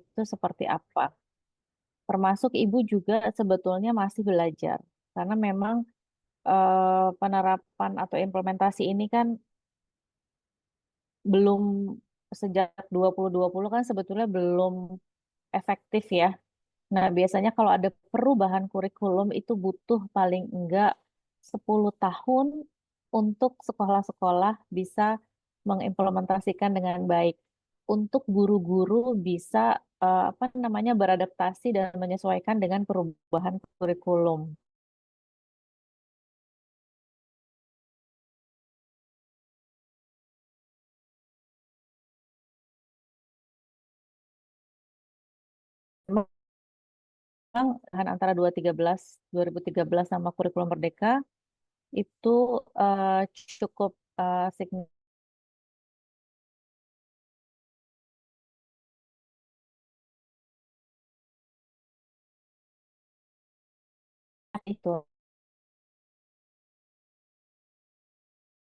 itu seperti apa. Termasuk ibu juga sebetulnya masih belajar, karena memang penerapan atau implementasi ini kan belum sejak 2020 kan sebetulnya belum efektif ya. Nah, biasanya kalau ada perubahan kurikulum itu butuh paling enggak 10 tahun untuk sekolah-sekolah bisa mengimplementasikan dengan baik. Untuk guru-guru bisa apa namanya beradaptasi dan menyesuaikan dengan perubahan kurikulum. Memang antara 2013 sama kurikulum Merdeka itu cukup signifikan itu.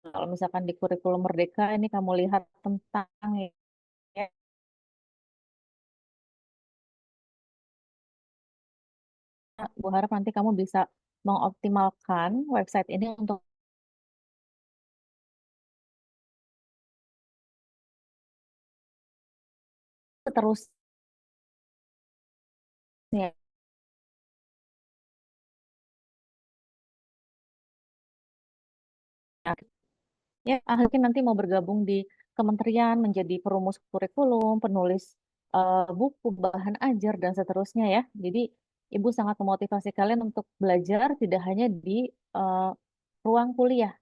Kalau misalkan di kurikulum Merdeka ini kamu lihat tentang ya, Bu harap nanti kamu bisa mengoptimalkan website ini untuk terus ya, ya mungkin nanti mau bergabung di kementerian menjadi perumus kurikulum, penulis buku, bahan ajar dan seterusnya ya. Jadi Ibu sangat memotivasi kalian untuk belajar tidak hanya di eh, ruang kuliah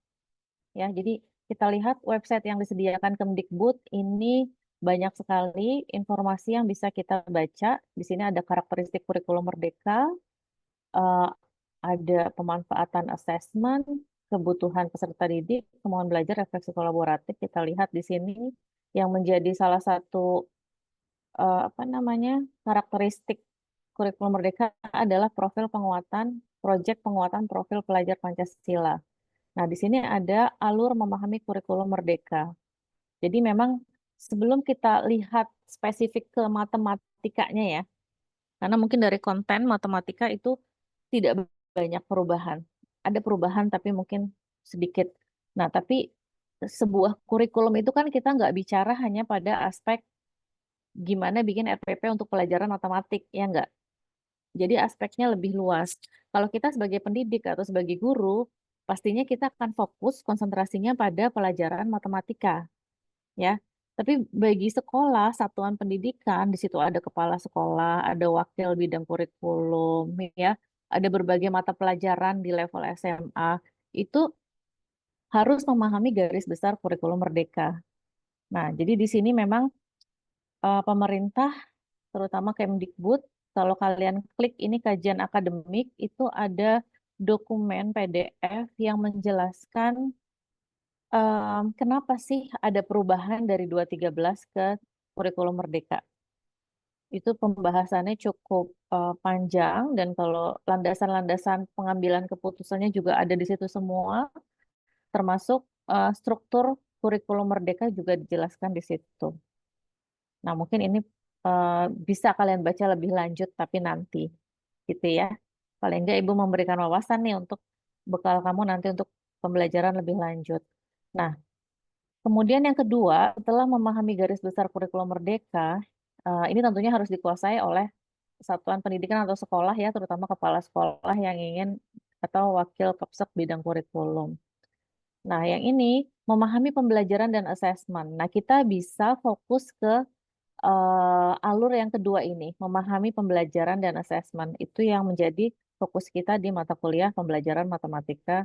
ya. Jadi kita lihat website yang disediakan Kemdikbud ini banyak sekali informasi yang bisa kita baca. Di sini ada karakteristik kurikulum merdeka, eh, ada pemanfaatan asesmen, kebutuhan peserta didik, kemauan belajar, refleksi kolaboratif. Kita lihat di sini yang menjadi salah satu apa namanya karakteristik kurikulum merdeka adalah profil penguatan, proyek penguatan profil pelajar Pancasila. Nah, di sini ada alur memahami kurikulum merdeka. Jadi memang sebelum kita lihat spesifik ke matematikanya ya, karena mungkin dari konten matematika itu tidak banyak perubahan. Ada perubahan tapi mungkin sedikit. Nah, tapi sebuah kurikulum itu kan kita nggak bicara hanya pada aspek gimana bikin RPP untuk pelajaran matematik, ya nggak? Jadi aspeknya lebih luas. Kalau kita sebagai pendidik atau sebagai guru, pastinya kita akan fokus konsentrasinya pada pelajaran matematika, ya. Tapi bagi sekolah, satuan pendidikan, di situ ada kepala sekolah, ada wakil bidang kurikulum, ya, ada berbagai mata pelajaran di level SMA, itu harus memahami garis besar kurikulum merdeka. Nah, jadi di sini memang pemerintah, terutama Kemdikbud, kalau kalian klik ini kajian akademik, itu ada dokumen PDF yang menjelaskan kenapa sih ada perubahan dari 2013 ke kurikulum merdeka. Itu pembahasannya cukup panjang dan kalau landasan-landasan pengambilan keputusannya juga ada di situ semua, termasuk struktur kurikulum merdeka juga dijelaskan di situ. Nah, mungkin ini eh, bisa kalian baca lebih lanjut tapi nanti gitu ya. Paling enggak Ibu memberikan wawasan nih untuk bekal kamu nanti untuk pembelajaran lebih lanjut. Nah, kemudian yang kedua, setelah memahami garis besar kurikulum merdeka, ini tentunya harus dikuasai oleh satuan pendidikan atau sekolah ya, terutama kepala sekolah yang ingin atau wakil Kepsek bidang kurikulum. Nah, yang ini memahami pembelajaran dan asesmen. Nah, kita bisa fokus ke alur yang kedua ini, memahami pembelajaran dan asesmen. Itu yang menjadi fokus kita di mata kuliah pembelajaran matematika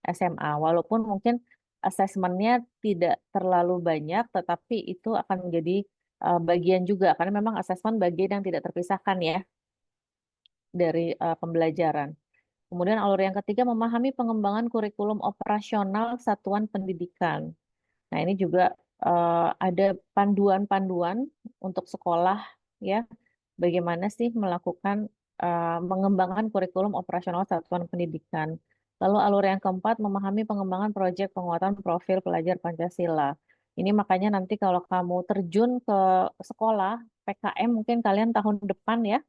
SMA. Walaupun mungkin asesmennya tidak terlalu banyak, tetapi itu akan menjadi bagian juga, karena memang asesmen bagian yang tidak terpisahkan ya dari pembelajaran. Kemudian alur yang ketiga, memahami pengembangan kurikulum operasional satuan pendidikan. Nah, ini juga ada panduan-panduan untuk sekolah ya, bagaimana sih melakukan mengembangkan kurikulum operasional satuan pendidikan. Lalu alur yang keempat, memahami pengembangan proyek penguatan profil pelajar Pancasila. Ini makanya nanti kalau kamu terjun ke sekolah, PKM mungkin kalian tahun depan ya,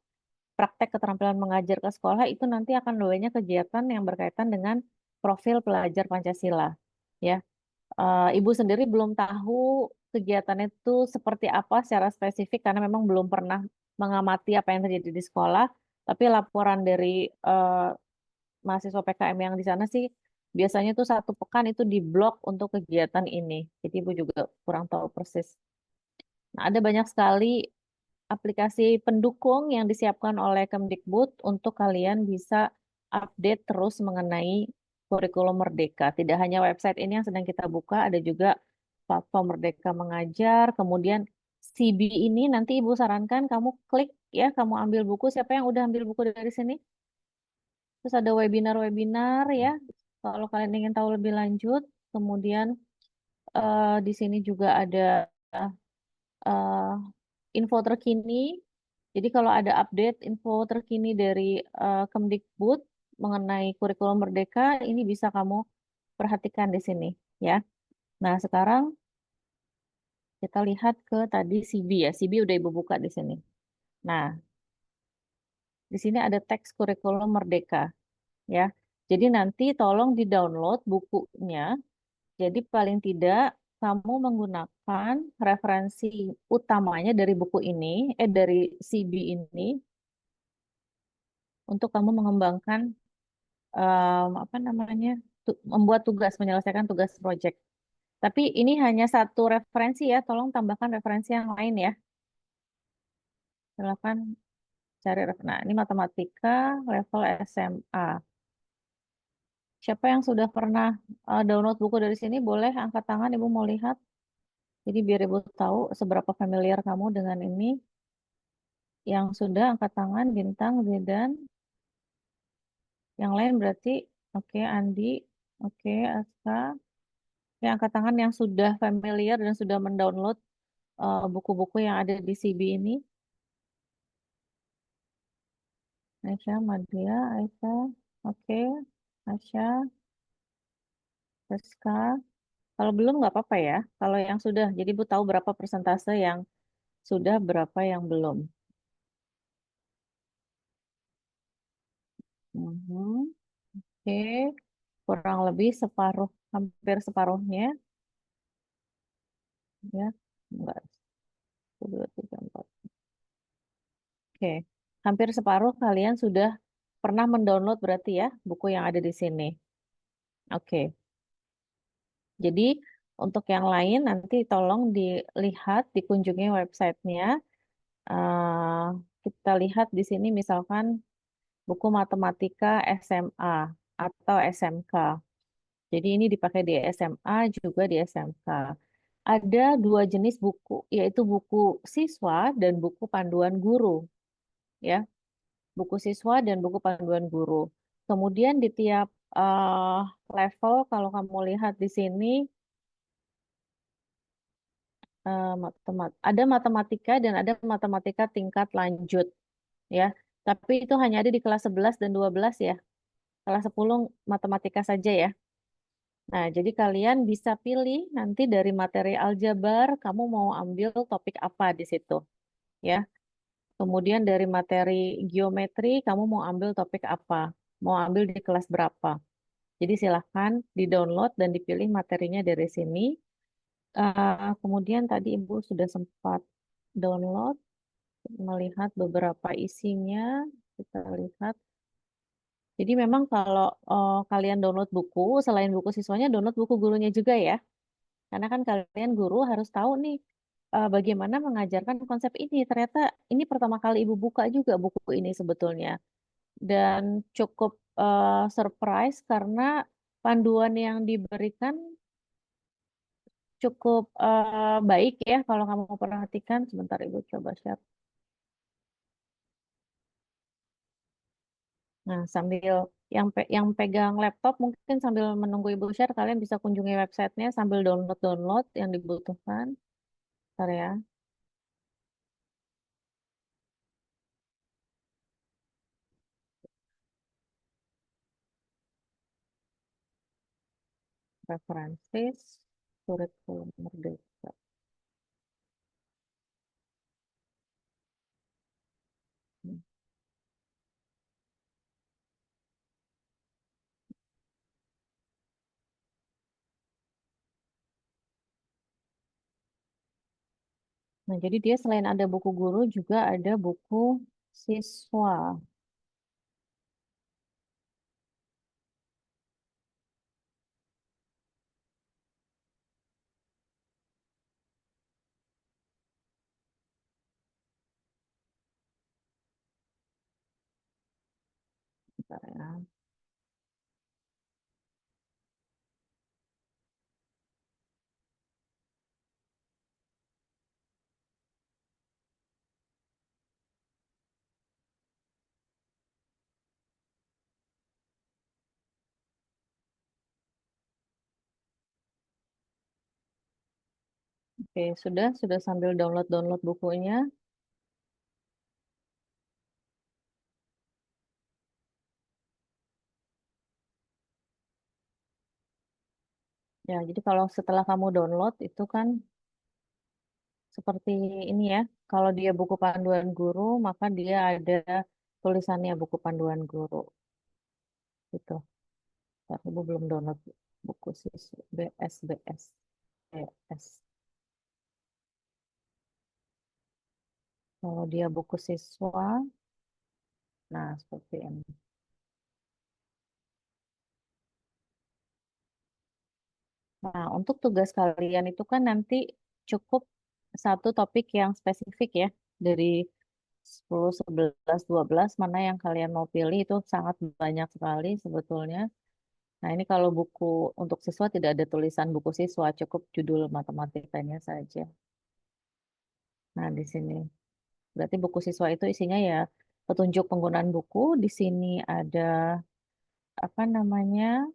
praktek keterampilan mengajar ke sekolah itu nanti akan banyak kegiatan yang berkaitan dengan profil pelajar Pancasila. Ya, Ibu sendiri belum tahu kegiatan itu seperti apa secara spesifik karena memang belum pernah mengamati apa yang terjadi di sekolah. Tapi laporan dari mahasiswa PKM yang di sana sih biasanya tuh 1 pekan itu diblok untuk kegiatan ini. Jadi Ibu juga kurang tahu persis. Nah, ada banyak sekali aplikasi pendukung yang disiapkan oleh Kemdikbud untuk kalian bisa update terus mengenai kurikulum Merdeka. Tidak hanya website ini yang sedang kita buka, ada juga platform Merdeka Mengajar. Kemudian CB ini nanti Ibu sarankan kamu klik ya, kamu ambil buku. Siapa yang udah ambil buku dari sini? Terus ada webinar-webinar ya. Kalau kalian ingin tahu lebih lanjut, kemudian di sini juga ada eh, info terkini. Jadi kalau ada update info terkini dari Kemdikbud mengenai kurikulum Merdeka, ini bisa kamu perhatikan di sini ya. Nah, sekarang kita lihat ke tadi CB ya. CB udah Ibu buka di sini. Nah, di sini ada teks kurikulum Merdeka ya. Jadi nanti tolong di-download bukunya. Jadi paling tidak kamu menggunakan referensi utamanya dari buku ini, dari CB ini, untuk kamu mengembangkan apa namanya, membuat tugas, menyelesaikan tugas proyek. Tapi ini hanya satu referensi ya, tolong tambahkan referensi yang lain ya. Silakan cari. Nah, ini matematika level SMA. Siapa yang sudah pernah download buku dari sini, boleh angkat tangan, Ibu mau lihat. Jadi biar Ibu tahu seberapa familiar kamu dengan ini. Yang sudah angkat tangan, Bintang, Zidan. Yang lain berarti, oke, Andi, oke, Aska. Yang angkat tangan yang sudah familiar dan sudah mendownload buku-buku yang ada di CB ini. Aisyah, Madia, Aisyah, oke, Asya, Rizka. Kalau belum nggak apa-apa ya. Kalau yang sudah, jadi Bu tahu berapa persentase yang sudah, berapa yang belum. Mhm. Oke, kurang lebih separuh, hampir separuhnya, ya. Enggak, 1, 2, 3, 4. Oke, hampir separuh kalian sudah pernah mendownload berarti ya buku yang ada di sini. Oke, jadi untuk yang lain nanti tolong dilihat, dikunjungi websitenya. Eh, kita lihat di sini misalkan buku matematika SMA atau SMK. Jadi ini dipakai di SMA juga di SMK. Ada 2 jenis buku, yaitu buku siswa dan buku panduan guru, ya. Buku siswa dan buku panduan guru. Kemudian di tiap eh, level, kalau kamu lihat di sini, ada matematika dan ada matematika tingkat lanjut, ya. Tapi itu hanya ada di kelas 11 dan 12 ya. Kelas 10 matematika saja ya. Nah, jadi kalian bisa pilih nanti dari materi aljabar, kamu mau ambil topik apa di situ, ya. Kemudian dari materi geometri, kamu mau ambil topik apa, mau ambil di kelas berapa. Jadi silahkan di-download dan dipilih materinya dari sini. Kemudian tadi Ibu sudah sempat download, melihat beberapa isinya. Kita lihat. Jadi memang kalau kalian download buku, selain buku siswanya, download buku gurunya juga ya. Karena kan kalian guru harus tahu nih bagaimana mengajarkan konsep ini. Ternyata ini pertama kali Ibu buka juga buku ini sebetulnya. Dan cukup surprise karena panduan yang diberikan cukup baik ya kalau kamu perhatikan. Sebentar Ibu coba share. Nah, sambil yang pegang laptop mungkin sambil menunggu Ibu share, kalian bisa kunjungi websitenya sambil download-download yang dibutuhkan. Bentar ya, referensi kurikulum merdeka. Nah, jadi dia selain ada buku guru juga ada buku siswa. Bentar ya. Oke, sudah sambil download bukunya. Ya, jadi kalau setelah kamu download itu kan seperti ini ya. Kalau dia buku panduan guru, maka dia ada tulisannya buku panduan guru. Gitu. Ntar, Ibu belum download buku siswa BSBS. BS. Kalau dia buku siswa, nah seperti ini. Nah, untuk tugas kalian itu kan nanti cukup satu topik yang spesifik ya. Dari 10, 11, 12 mana yang kalian mau pilih itu sangat banyak sekali sebetulnya. Nah, ini kalau buku untuk siswa tidak ada tulisan buku siswa, cukup judul matematikanya saja. Nah, di sini. Berarti buku siswa itu isinya ya petunjuk penggunaan buku. Di sini ada apa namanya?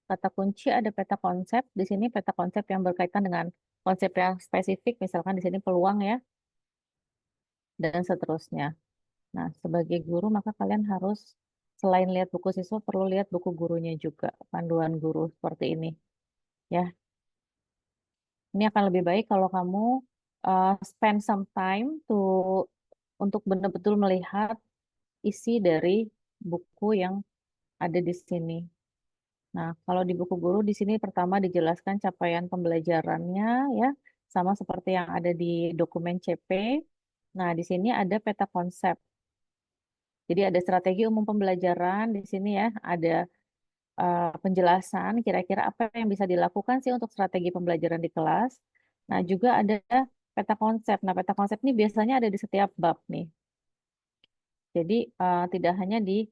Kata kunci, ada peta konsep. Di sini peta konsep yang berkaitan dengan konsep yang spesifik, misalkan di sini peluang ya, dan seterusnya. Nah, sebagai guru maka kalian harus selain lihat buku siswa perlu lihat buku gurunya juga, panduan guru seperti ini. Ya, ini akan lebih baik kalau kamu spend some time untuk benar-betul melihat isi dari buku yang ada di sini. Nah, kalau di buku guru di sini pertama dijelaskan capaian pembelajarannya ya, sama seperti yang ada di dokumen CP. Nah, di sini ada peta konsep. Jadi ada strategi umum pembelajaran di sini ya, ada penjelasan kira-kira apa yang bisa dilakukan sih untuk strategi pembelajaran di kelas. Nah, juga ada peta konsep. Nah, peta konsep ini biasanya ada di setiap bab nih. Jadi tidak hanya di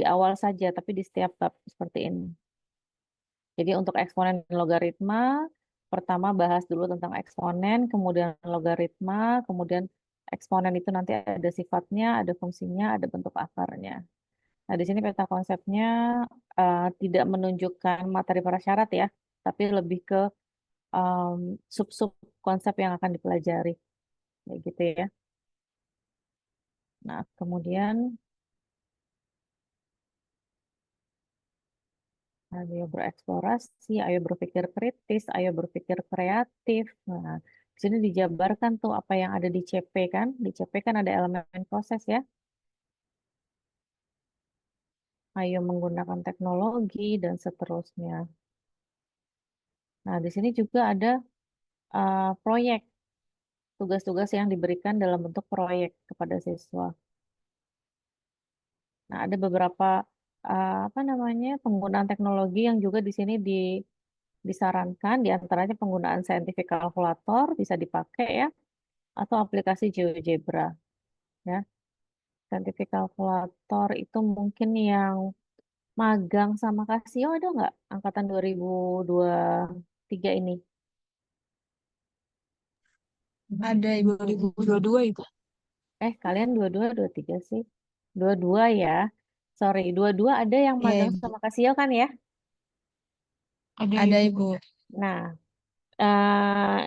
awal saja, tapi di setiap bab seperti ini. Jadi untuk eksponen dan logaritma, pertama bahas dulu tentang eksponen, kemudian logaritma, kemudian eksponen itu nanti ada sifatnya, ada fungsinya, ada bentuk akarnya. Nah, di sini peta konsepnya tidak menunjukkan materi prasyarat ya, tapi lebih ke em, sub-sub konsep yang akan dipelajari, kayak gitu ya. Nah, kemudian ayo bereksplorasi, ayo berpikir kritis, ayo berpikir kreatif. Nah, di sini dijabarkan tuh apa yang ada di CP kan. Di CP kan ada elemen proses ya. Ayo menggunakan teknologi dan seterusnya. Nah, di sini juga ada proyek, tugas-tugas yang diberikan dalam bentuk proyek kepada siswa. Nah, ada beberapa apa namanya penggunaan teknologi yang juga di sini disarankan, di antaranya penggunaan scientific calculator bisa dipakai ya, atau aplikasi GeoGebra ya. Scientific calculator itu mungkin yang magang sama Casio ada nggak angkatan 2023 ini? Ada Ibu 2022 Ibu. Kalian dua-dua, dua tiga sih. Dua-dua ya. Sorry, dua-dua ada yang Iya magang Ibu. sama Casio kan ya? Ada Ibu. Nah, eh,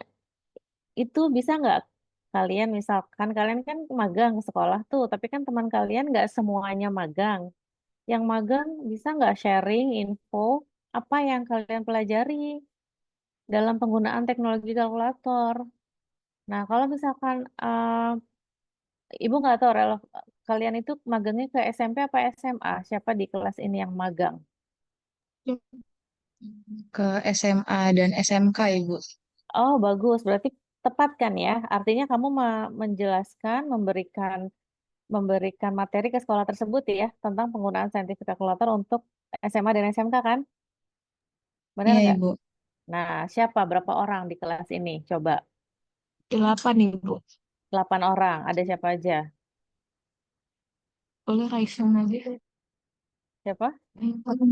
itu bisa nggak kalian misalkan kalian kan magang ke sekolah tuh, tapi kan teman kalian nggak semuanya magang. Yang magang bisa nggak sharing info apa yang kalian pelajari dalam penggunaan teknologi kalkulator. Nah, kalau misalkan ibu nggak tahu kalian itu magangnya ke SMP apa SMA, siapa di kelas ini yang magang? Ke SMA dan SMK Ibu. Oh, bagus. Berarti tepat kan ya? Artinya kamu menjelaskan, memberikan materi ke sekolah tersebut ya tentang penggunaan scientific calculator untuk SMA dan SMK kan? Benar Iya, nggak? Ibu. Nah, siapa berapa orang di kelas ini? Coba 8, Ibu. 8 orang. Ada siapa aja? Boleh Raisa aja. Siapa?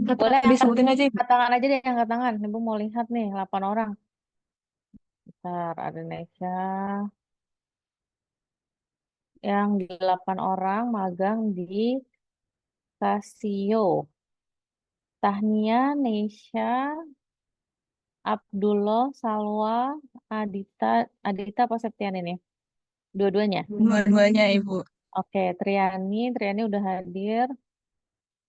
Kata Boleh disebutin aja, Ibu. angkat tangan aja deh, angkat tangan. Ibu mau lihat nih 8 orang. Bentar, ada Nesya. Yang 8 orang magang di Casio. Tahnia, Nesya, Abdullah, Salwa, Adita, Adita apa Septian ini? Dua-duanya. Dua-duanya, Ibu. Oke, Triani udah hadir.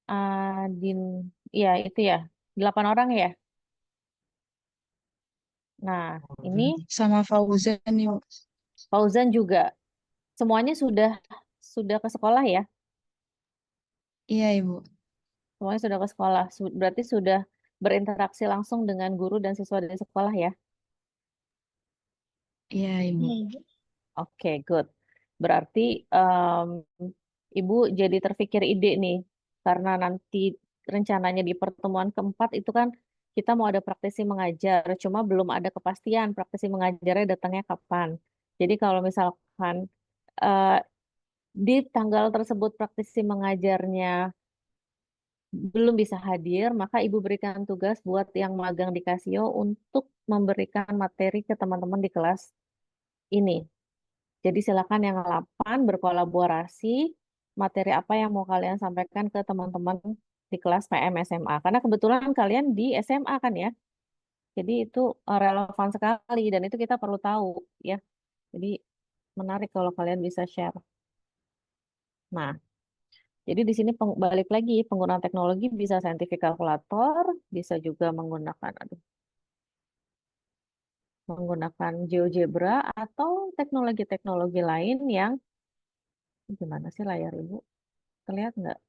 Adin, ya itu ya, 8 orang ya. Nah, ini Sama Fauzan, Ibu. Fauzan juga. Semuanya sudah ke sekolah ya. Iya, Ibu. Semuanya sudah ke sekolah. Berarti sudah berinteraksi langsung dengan guru dan siswa di sekolah ya. Iya, Ibu. Oke, good. Berarti em, Ibu jadi terpikir ide nih, karena nanti rencananya di pertemuan keempat itu kan kita mau ada praktisi mengajar, cuma belum ada kepastian praktisi mengajarnya datangnya kapan. Jadi kalau misalkan eh, di tanggal tersebut praktisi mengajarnya belum bisa hadir, maka Ibu berikan tugas buat yang magang di Casio untuk memberikan materi ke teman-teman di kelas ini. Jadi silakan yang 8 berkolaborasi materi apa yang mau kalian sampaikan ke teman-teman di kelas PM SMA. Karena kebetulan kalian di SMA kan ya. Jadi itu relevan sekali dan itu kita perlu tahu ya. Jadi menarik kalau kalian bisa share. Nah, jadi di sini balik lagi penggunaan teknologi bisa scientific calculator, bisa juga menggunakan GeoGebra atau teknologi-teknologi lain yang gimana sih layar Ibu? Terlihat nggak?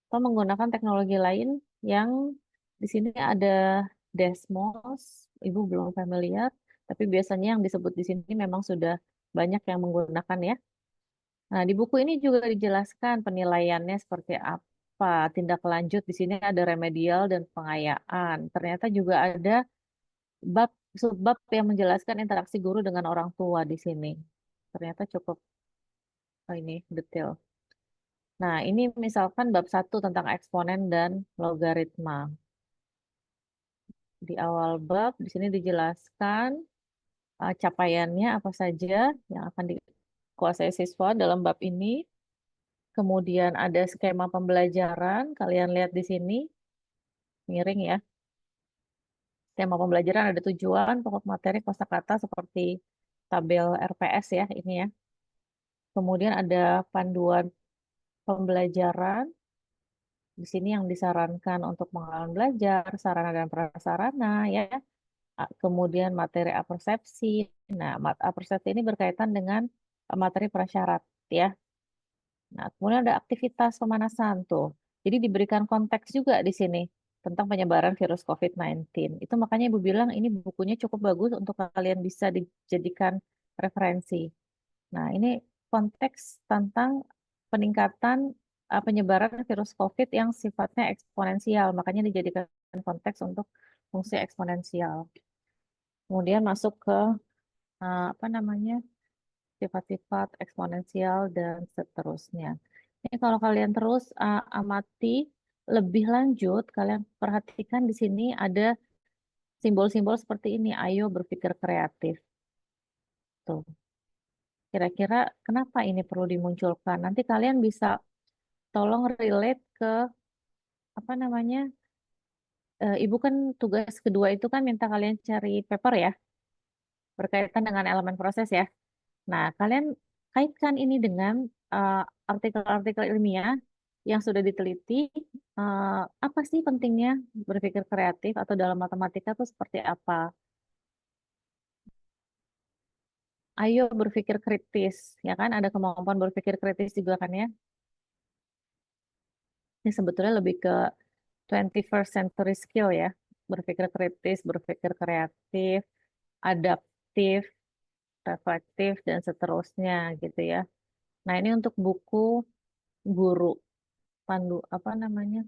Atau menggunakan teknologi lain yang di sini ada Desmos, Ibu belum familiar, tapi biasanya yang disebut di sini memang sudah banyak yang menggunakan ya. Nah, di buku ini juga dijelaskan penilaiannya seperti apa, tindak lanjut di sini ada remedial dan pengayaan. Ternyata juga ada bab subbab yang menjelaskan interaksi guru dengan orang tua di sini. Ternyata cukup ini detail. Nah, ini misalkan bab 1 tentang eksponen dan logaritma. Di awal bab, di sini dijelaskan capaiannya apa saja yang akan dikuasai siswa dalam bab ini. Kemudian ada skema pembelajaran, kalian lihat di sini, miring ya. Skema pembelajaran ada tujuan, pokok materi, kosakata seperti tabel RPS ya, ini ya. Kemudian ada panduan pembelajaran, di sini yang disarankan untuk pengalaman belajar, sarana dan prasarana ya. Kemudian materi apersepsi. Nah, apersepsi ini berkaitan dengan materi prasyarat ya. Nah, kemudian ada aktivitas pemanasan tuh. Jadi diberikan konteks juga di sini tentang penyebaran virus COVID-19. Itu makanya Ibu bilang ini bukunya cukup bagus untuk kalian bisa dijadikan referensi. Nah, ini konteks tentang peningkatan penyebaran virus COVID yang sifatnya eksponensial. Makanya dijadikan konteks untuk fungsi eksponensial. Kemudian masuk ke apa namanya sifat-sifat eksponensial dan seterusnya. Ini kalau kalian terus amati lebih lanjut, kalian perhatikan di sini ada simbol-simbol seperti ini. Ayo berpikir kreatif. Tuh. Kira-kira kenapa ini perlu dimunculkan? Nanti kalian bisa tolong relate ke apa namanya? Ibu kan tugas kedua itu kan minta kalian cari paper ya, berkaitan dengan elemen proses ya. Nah, kalian kaitkan ini dengan eh, artikel-artikel ilmiah yang sudah diteliti. eh, Apa sih pentingnya berpikir kreatif atau dalam matematika itu seperti apa? Ayo berpikir kritis, ya kan? Ada kemampuan berpikir kritis juga kan ya? Ini sebetulnya lebih ke 21st century skill ya. Berpikir kritis, berpikir kreatif. adaptif, reflektif, dan seterusnya gitu ya. Nah, ini untuk buku guru pandu apa namanya?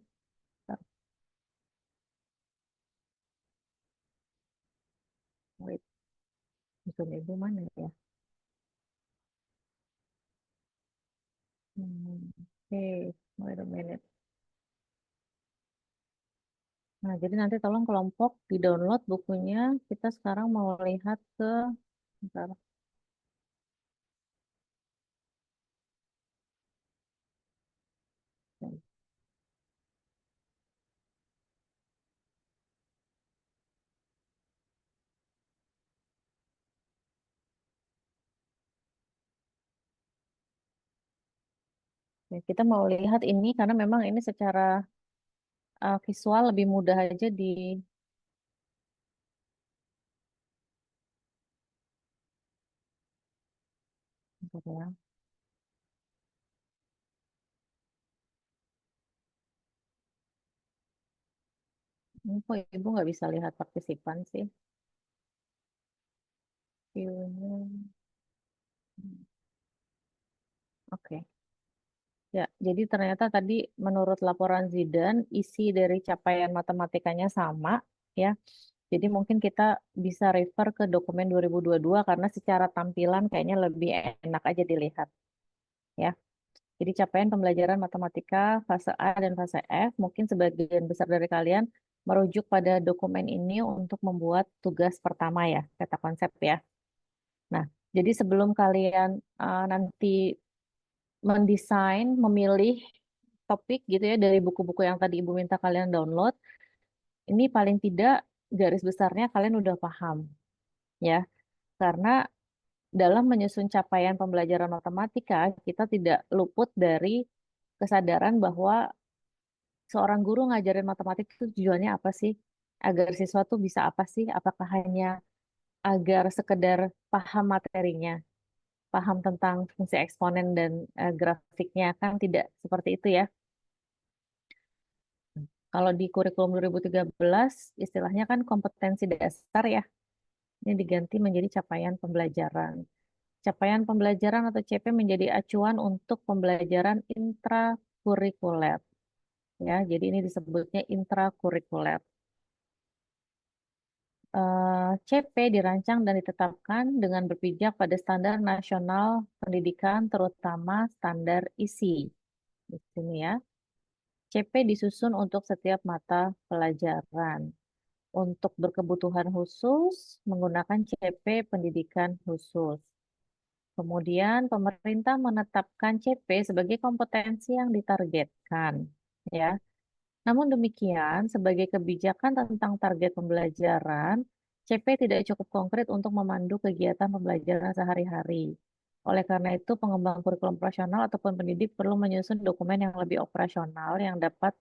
Bentar, wait, Zoom ibu mana ya? Oke, wait a minute. Nah, jadi nanti tolong kelompok di-download bukunya. Kita sekarang mau lihat ke, bentar. Ya, kita mau lihat ini karena memang ini secara visual lebih mudah aja di, bentar ya. Ini kok ibu nggak bisa lihat partisipan sih? View-nya. Oke. Ya, jadi ternyata tadi menurut laporan Zidan, isi dari capaian matematikanya sama, ya. Jadi mungkin kita bisa refer ke dokumen 2022 karena secara tampilan kayaknya lebih enak aja dilihat, ya. Jadi capaian pembelajaran matematika fase A dan fase F, mungkin sebagian besar dari kalian merujuk pada dokumen ini untuk membuat tugas pertama ya, kata konsep ya. Nah, jadi sebelum kalian nanti mendesain, memilih topik gitu ya dari buku-buku yang tadi Ibu minta kalian download, ini paling tidak garis besarnya kalian udah paham ya. Karena dalam menyusun capaian pembelajaran matematika, kita tidak luput dari kesadaran bahwa seorang guru ngajarin matematika itu tujuannya apa sih? Agar siswa tuh bisa apa sih? Apakah hanya agar sekedar paham materinya, paham tentang fungsi eksponen dan grafiknya? Kan tidak seperti itu ya. Kalau di kurikulum 2013, istilahnya kan kompetensi dasar ya. Ini diganti menjadi capaian pembelajaran. Capaian pembelajaran atau CP menjadi acuan untuk pembelajaran intrakurikuler. Ya, jadi ini disebutnya intrakurikuler. CP dirancang dan ditetapkan dengan berpijak pada standar nasional pendidikan, terutama standar ISI. Di sini ya. CP disusun untuk setiap mata pelajaran. Untuk berkebutuhan khusus, menggunakan CP pendidikan khusus. Kemudian pemerintah menetapkan CP sebagai kompetensi yang ditargetkan. Ya. Namun demikian, sebagai kebijakan tentang target pembelajaran, CP tidak cukup konkret untuk memandu kegiatan pembelajaran sehari-hari. Oleh karena itu, pengembang kurikulum operasional ataupun pendidik perlu menyusun dokumen yang lebih operasional yang dapat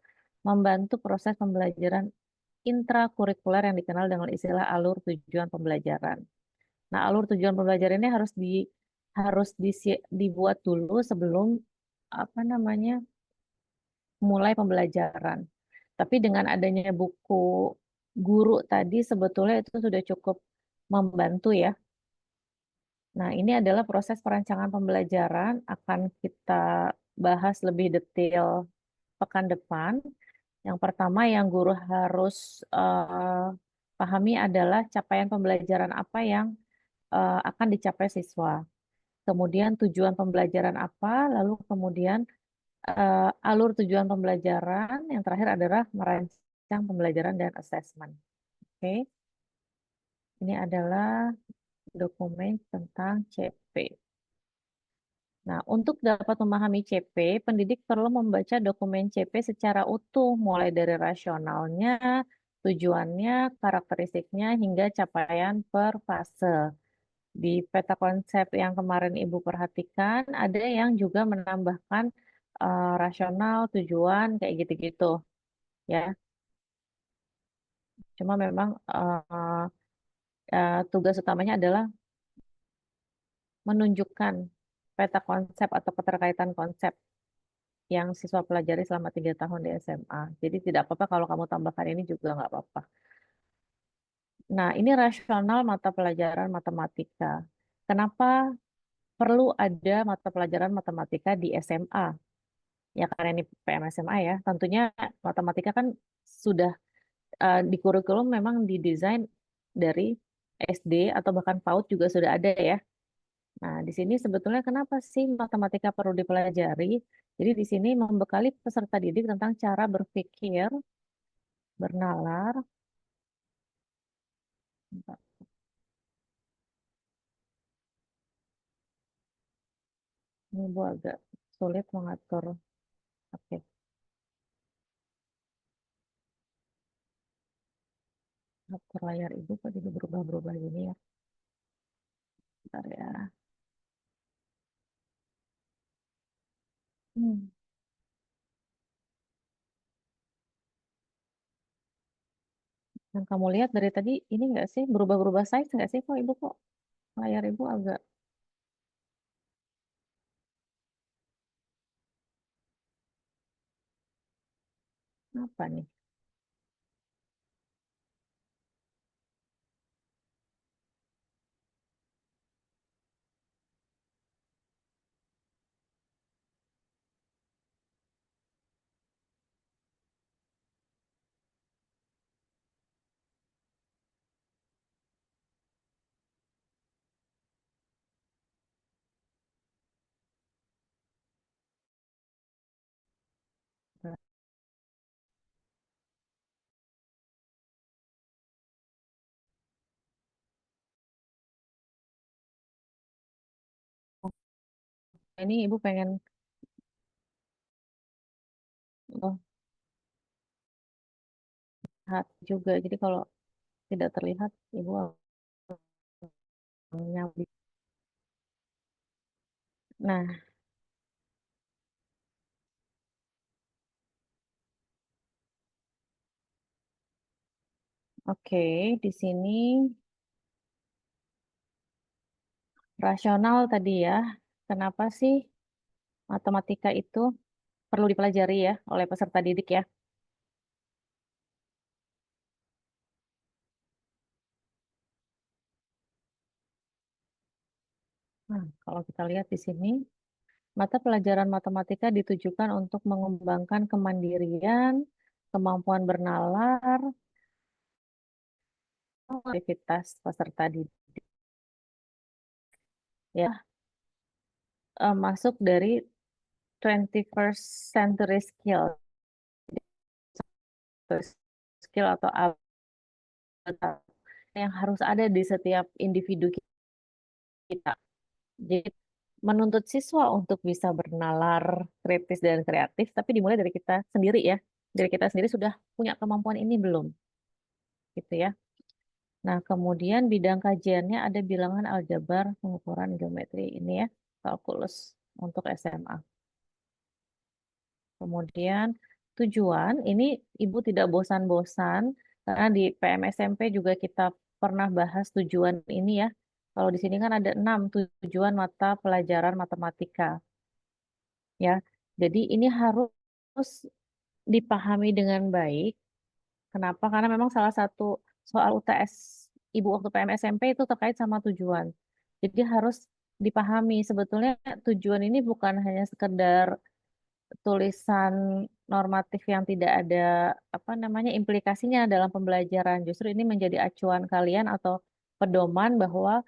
membantu proses pembelajaran intrakurikuler yang dikenal dengan istilah alur tujuan pembelajaran. Nah, alur tujuan pembelajaran ini dibuat dulu sebelum apa namanya mulai pembelajaran. Tapi dengan adanya buku guru tadi sebetulnya itu sudah cukup membantu ya. Nah, ini adalah proses perancangan pembelajaran akan kita bahas lebih detail pekan depan. Yang pertama yang guru harus pahami adalah capaian pembelajaran apa yang akan dicapai siswa. Kemudian tujuan pembelajaran apa, lalu kemudian alur tujuan pembelajaran, yang terakhir adalah merancang pembelajaran dan assessment. Oke, ini adalah dokumen tentang CP. Nah, untuk dapat memahami CP, pendidik perlu membaca dokumen CP secara utuh, mulai dari rasionalnya, tujuannya, karakteristiknya, hingga capaian per fase. Di peta konsep yang kemarin Ibu perhatikan, ada yang juga menambahkan rasional, tujuan, kayak gitu-gitu. Ya, cuma memang tugas utamanya adalah menunjukkan peta konsep atau keterkaitan konsep yang siswa pelajari selama 3 tahun di SMA. Jadi tidak apa-apa kalau kamu tambahkan ini juga nggak apa-apa. Nah, ini rasional mata pelajaran matematika. Kenapa perlu ada mata pelajaran matematika di SMA? Ya karena ini PMSMA ya. Tentunya matematika kan sudah di kurikulum memang didesain dari SD atau bahkan PAUD juga sudah ada ya. Nah, di sini sebetulnya kenapa sih matematika perlu dipelajari? Jadi di sini membekali peserta didik tentang cara berpikir, bernalar. Bentar, ini Bu agak sulit mengatur. Oke, atur layar Ibu kok jadi berubah-berubah gini ya. Bentar ya. Hmm. Yang kamu lihat dari tadi ini enggak sih berubah-berubah size enggak sih kok Ibu kok layar Ibu agak apa nih? Ini Ibu pengen oh, lihat juga. Jadi kalau tidak terlihat Ibu nyambi. Nah, oke, di sini rasional tadi ya. Kenapa sih matematika itu perlu dipelajari ya oleh peserta didik ya? Nah, kalau kita lihat di sini, mata pelajaran matematika ditujukan untuk mengembangkan kemandirian, kemampuan bernalar, aktivitas peserta didik ya, masuk dari 21st century skill, skill atau alat yang harus ada di setiap individu kita. Jadi menuntut siswa untuk bisa bernalar, kritis dan kreatif, tapi dimulai dari kita sendiri ya. Dari kita sendiri sudah punya kemampuan ini belum, gitu ya. Nah, kemudian bidang kajiannya ada bilangan aljabar, pengukuran geometri ini ya, kalkulus untuk SMA. Kemudian tujuan, ini Ibu tidak bosan-bosan, karena di PMSMP juga kita pernah bahas tujuan ini ya. Kalau di sini kan ada 6 tujuan mata pelajaran matematika. Ya, jadi ini harus dipahami dengan baik. Kenapa? Karena memang salah satu soal UTS Ibu waktu PMSMP itu terkait sama tujuan. Jadi harus dipahami sebetulnya tujuan ini bukan hanya sekedar tulisan normatif yang tidak ada apa namanya implikasinya dalam pembelajaran. Justru ini menjadi acuan kalian atau pedoman bahwa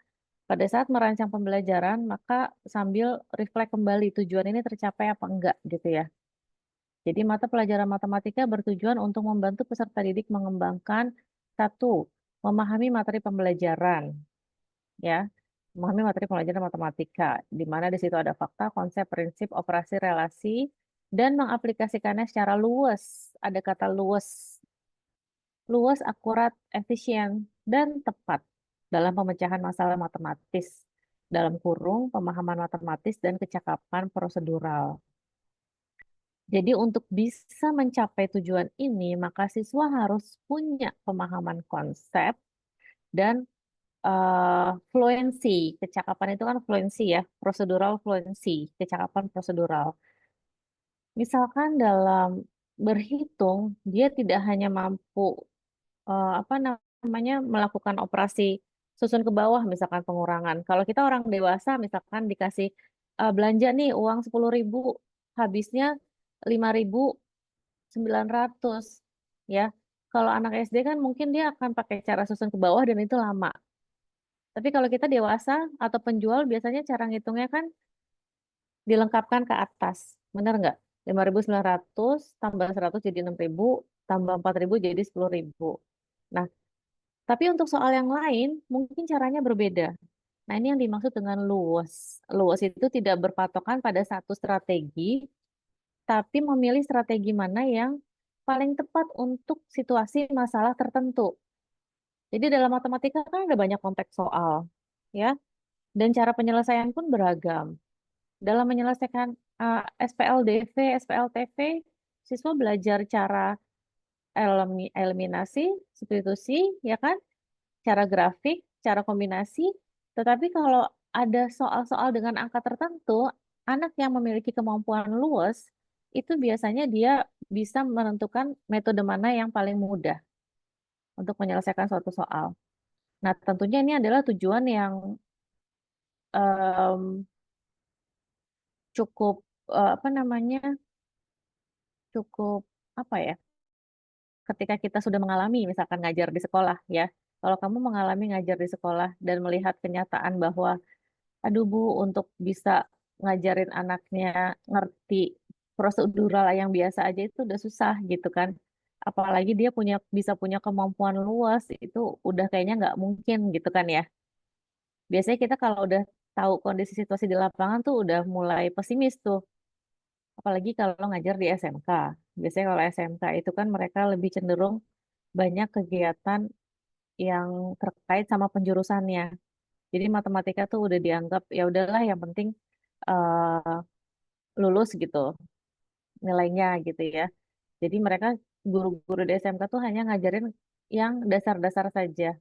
pada saat merancang pembelajaran maka sambil reflek kembali tujuan ini tercapai apa enggak gitu ya. Jadi mata pelajaran matematika bertujuan untuk membantu peserta didik mengembangkan satu, memahami materi pembelajaran, ya, memahami materi pembelajaran matematika, di mana di situ ada fakta, konsep, prinsip, operasi, relasi, dan mengaplikasikannya secara luas. Ada kata luas, luas, akurat, efisien, dan tepat dalam pemecahan masalah matematis, dalam kurung pemahaman matematis dan kecakapan prosedural. Jadi untuk bisa mencapai tujuan ini, maka siswa harus punya pemahaman konsep dan fluensi. Kecakapan itu kan fluensi ya, prosedural fluensi, kecakapan prosedural. Misalkan dalam berhitung, dia tidak hanya mampu apa namanya namanya, melakukan operasi susun ke bawah misalkan pengurangan. Kalau kita orang dewasa misalkan dikasih, belanja nih uang 10.000 habisnya 5.900 ya. Kalau anak SD kan mungkin dia akan pakai cara susun ke bawah dan itu lama. Tapi kalau kita dewasa atau penjual biasanya cara ngitungnya kan dilengkapkan ke atas, bener nggak? 5.900 tambah 100 jadi 6.000 tambah 4.000 jadi 10.000. Nah, tapi untuk soal yang lain mungkin caranya berbeda. Nah, ini yang dimaksud dengan luwes. Luwes itu tidak berpatokan pada satu strategi, tapi memilih strategi mana yang paling tepat untuk situasi masalah tertentu. Jadi dalam matematika kan ada banyak konteks soal, ya, dan cara penyelesaian pun beragam. Dalam menyelesaikan SPLDV, SPLTV, siswa belajar cara eliminasi, substitusi, ya kan? Cara grafik, cara kombinasi. Tetapi kalau ada soal-soal dengan angka tertentu, anak yang memiliki kemampuan luas, itu biasanya dia bisa menentukan metode mana yang paling mudah untuk menyelesaikan suatu soal. Nah, tentunya ini adalah tujuan yang em, cukup apa namanya? Cukup apa ya? Ketika kita sudah mengalami misalkan ngajar di sekolah ya. Kalau kamu mengalami ngajar di sekolah dan melihat kenyataan bahwa aduh Bu, untuk bisa ngajarin anaknya ngerti prosedural yang biasa aja itu udah susah gitu kan. Apalagi dia bisa punya kemampuan luas, itu udah kayaknya nggak mungkin gitu kan ya. Biasanya kita kalau udah tahu kondisi situasi di lapangan tuh udah mulai pesimis tuh. Apalagi kalau ngajar di SMK. Biasanya kalau SMK itu kan mereka lebih cenderung banyak kegiatan yang terkait sama penjurusannya. Jadi matematika tuh udah dianggap ya udahlah yang penting eh, lulus gitu nilainya gitu ya. Jadi mereka guru-guru di SMK tuh hanya ngajarin yang dasar-dasar saja.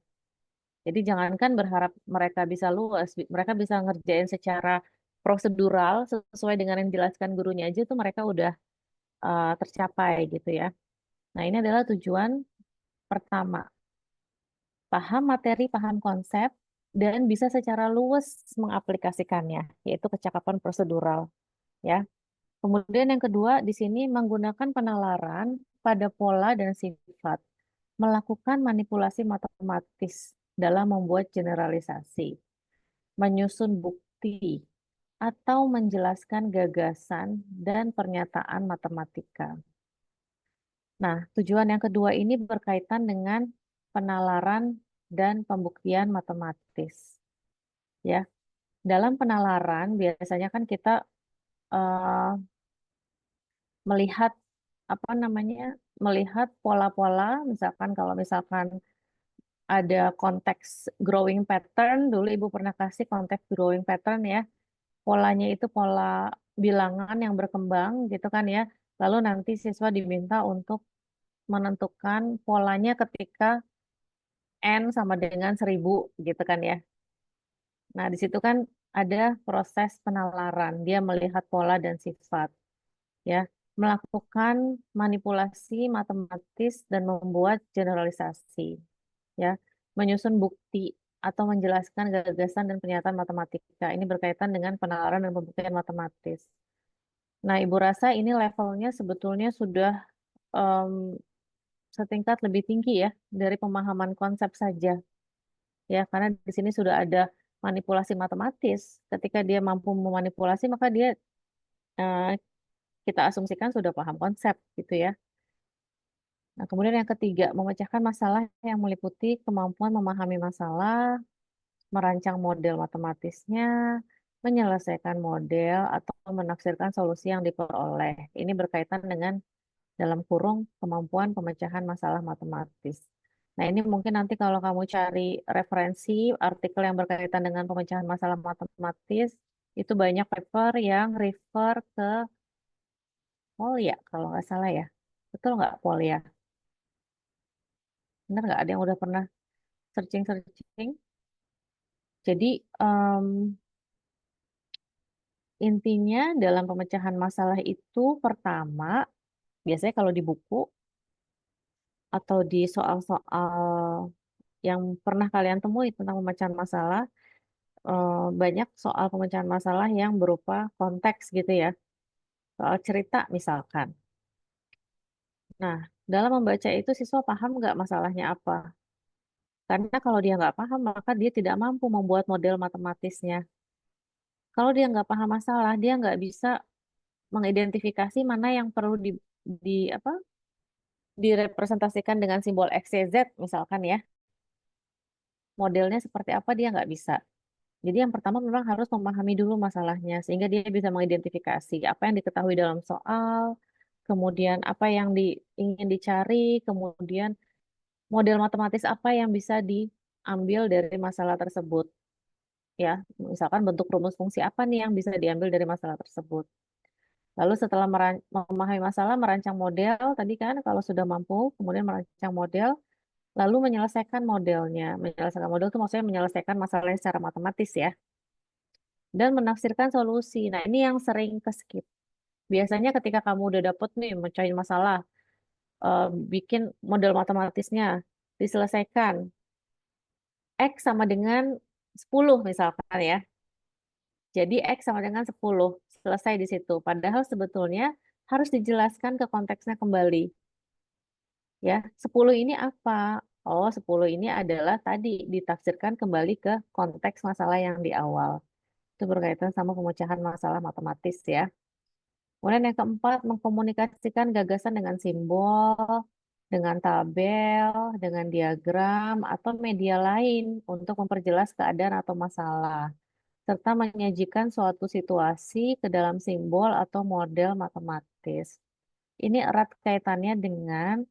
Jadi jangankan berharap mereka bisa luas, mereka bisa ngerjain secara prosedural sesuai dengan yang dijelaskan gurunya aja tuh mereka udah tercapai gitu ya. Nah, ini adalah tujuan pertama. Paham materi, paham konsep, dan bisa secara luas mengaplikasikannya, yaitu kecakapan prosedural ya. Kemudian yang kedua di sini menggunakan penalaran pada pola dan sifat, melakukan manipulasi matematis dalam membuat generalisasi, menyusun bukti, atau menjelaskan gagasan dan pernyataan matematika. Nah, tujuan yang kedua ini berkaitan dengan penalaran dan pembuktian matematis. Ya, dalam penalaran biasanya kan kita eh, melihat apa namanya, melihat pola-pola, misalkan kalau misalkan ada konteks growing pattern, dulu Ibu pernah kasih konteks growing pattern ya, polanya itu pola bilangan yang berkembang gitu kan ya, lalu nanti siswa diminta untuk menentukan polanya ketika N sama dengan 1.000 gitu kan ya. Nah, di situ kan ada proses penalaran, dia melihat pola dan sifat ya, melakukan manipulasi matematis dan membuat generalisasi, ya, menyusun bukti atau menjelaskan gagasan dan pernyataan matematika. Ini berkaitan dengan penalaran dan pembuktian matematis. Nah, Ibu rasa ini levelnya sebetulnya sudah em, setingkat lebih tinggi ya dari pemahaman konsep saja, ya, karena di sini sudah ada manipulasi matematis. Ketika dia mampu memanipulasi, maka dia eh, kita asumsikan sudah paham konsep gitu ya. Nah, kemudian yang ketiga, memecahkan masalah yang meliputi kemampuan memahami masalah, merancang model matematisnya, menyelesaikan model, atau menafsirkan solusi yang diperoleh. Ini berkaitan dengan dalam kurung kemampuan pemecahan masalah matematis. Nah, ini mungkin nanti kalau kamu cari referensi artikel yang berkaitan dengan pemecahan masalah matematis, itu banyak paper yang refer ke Polya, kalau nggak salah ya. Betul nggak Polya? Benar nggak ada yang udah pernah searching-searching? Jadi intinya dalam pemecahan masalah itu pertama, biasanya kalau di buku atau di soal-soal yang pernah kalian temui tentang pemecahan masalah, banyak soal pemecahan masalah yang berupa konteks gitu ya, soal cerita misalkan. Nah, dalam membaca itu siswa paham nggak masalahnya apa? Karena kalau dia nggak paham, maka dia tidak mampu membuat model matematisnya. Kalau dia nggak paham masalah, dia nggak bisa mengidentifikasi mana yang perlu di apa direpresentasikan dengan simbol X, Y, Z misalkan ya. Modelnya seperti apa dia nggak bisa. Jadi yang pertama memang harus memahami dulu masalahnya sehingga dia bisa mengidentifikasi apa yang diketahui dalam soal, kemudian apa yang ingin dicari, kemudian model matematis apa yang bisa diambil dari masalah tersebut. Ya, misalkan bentuk rumus fungsi apa nih yang bisa diambil dari masalah tersebut. Lalu setelah memahami masalah, merancang model, tadi kan kalau sudah mampu, kemudian merancang model, lalu menyelesaikan modelnya. Menyelesaikan model itu maksudnya menyelesaikan masalahnya secara matematis ya. Dan menafsirkan solusi. Nah, ini yang sering ke skip. Biasanya ketika kamu udah dapet nih mecahin masalah, bikin model matematisnya, diselesaikan. X sama dengan 10 misalkan ya. Jadi X sama dengan 10. Selesai di situ. Padahal sebetulnya harus dijelaskan ke konteksnya kembali. Ya, 10 ini apa? Oh, 10 ini adalah tadi ditafsirkan kembali ke konteks masalah yang di awal. Itu berkaitan sama pemecahan masalah matematis ya. Kemudian yang keempat, mengkomunikasikan gagasan dengan simbol, dengan tabel, dengan diagram, atau media lain untuk memperjelas keadaan atau masalah, serta menyajikan suatu situasi ke dalam simbol atau model matematis. Ini erat kaitannya dengan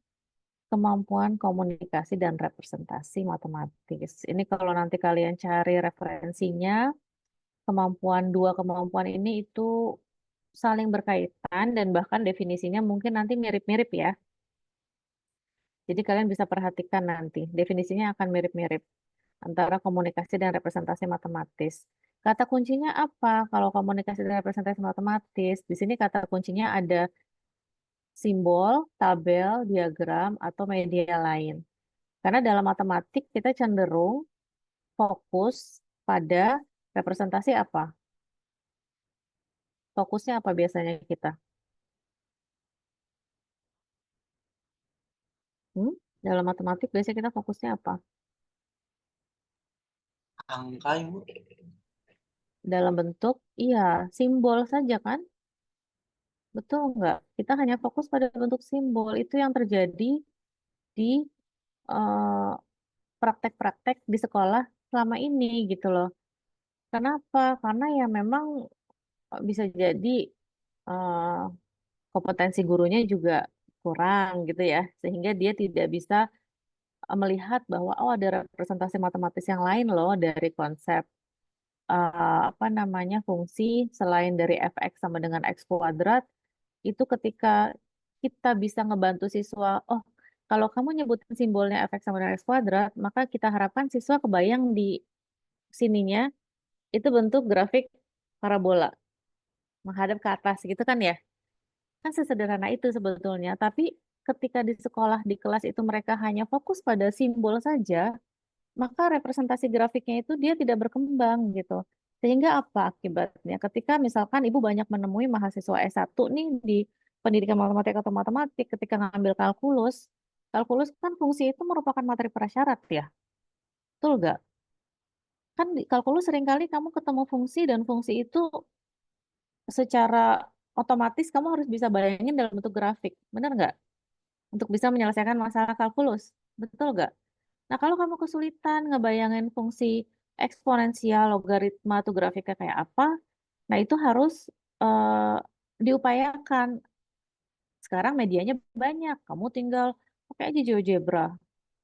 kemampuan komunikasi dan representasi matematis. Ini kalau nanti kalian cari referensinya, dua kemampuan ini itu saling berkaitan dan bahkan definisinya mungkin nanti mirip-mirip ya. Jadi kalian bisa perhatikan nanti, definisinya akan mirip-mirip antara komunikasi dan representasi matematis. Kata kuncinya apa? Kalau komunikasi dan representasi matematis, di sini kata kuncinya ada simbol, tabel, diagram, atau media lain. Karena dalam matematik kita cenderung fokus pada representasi apa? Fokusnya apa biasanya kita? Hmm? Dalam matematik biasanya kita fokusnya apa? Angka, Ibu. Dalam bentuk, iya, simbol saja kan? Betul nggak? Kita hanya fokus pada bentuk simbol. Itu yang terjadi di eh, praktek-praktek di sekolah selama ini gitu loh. Kenapa? Karena ya memang bisa jadi eh, kompetensi gurunya juga kurang gitu ya, sehingga dia tidak bisa melihat bahwa oh ada representasi matematis yang lain loh dari konsep apa namanya fungsi selain dari fx sama dengan x kuadrat itu ketika kita bisa ngebantu siswa, oh kalau kamu nyebutin simbolnya fx sama dengan x kuadrat, maka kita harapkan siswa kebayang di sininya itu bentuk grafik parabola menghadap ke atas gitu kan ya. Kan sesederhana itu sebetulnya, tapi ketika di sekolah, di kelas itu mereka hanya fokus pada simbol saja, maka representasi grafiknya itu dia tidak berkembang gitu. Sehingga apa akibatnya? Ketika misalkan ibu banyak menemui mahasiswa S1 nih di pendidikan matematik atau matematik ketika ngambil kalkulus, kalkulus kan fungsi itu merupakan materi prasyarat ya, betul nggak? Kan di kalkulus seringkali kamu ketemu fungsi dan fungsi itu secara otomatis kamu harus bisa bayangin dalam bentuk grafik, benar nggak? Untuk bisa menyelesaikan masalah kalkulus, betul nggak? Nah, kalau kamu kesulitan ngebayangin fungsi eksponensial, logaritma, atau grafiknya kayak apa, nah itu harus eh, diupayakan. Sekarang medianya banyak, kamu tinggal pakai aja GeoGebra.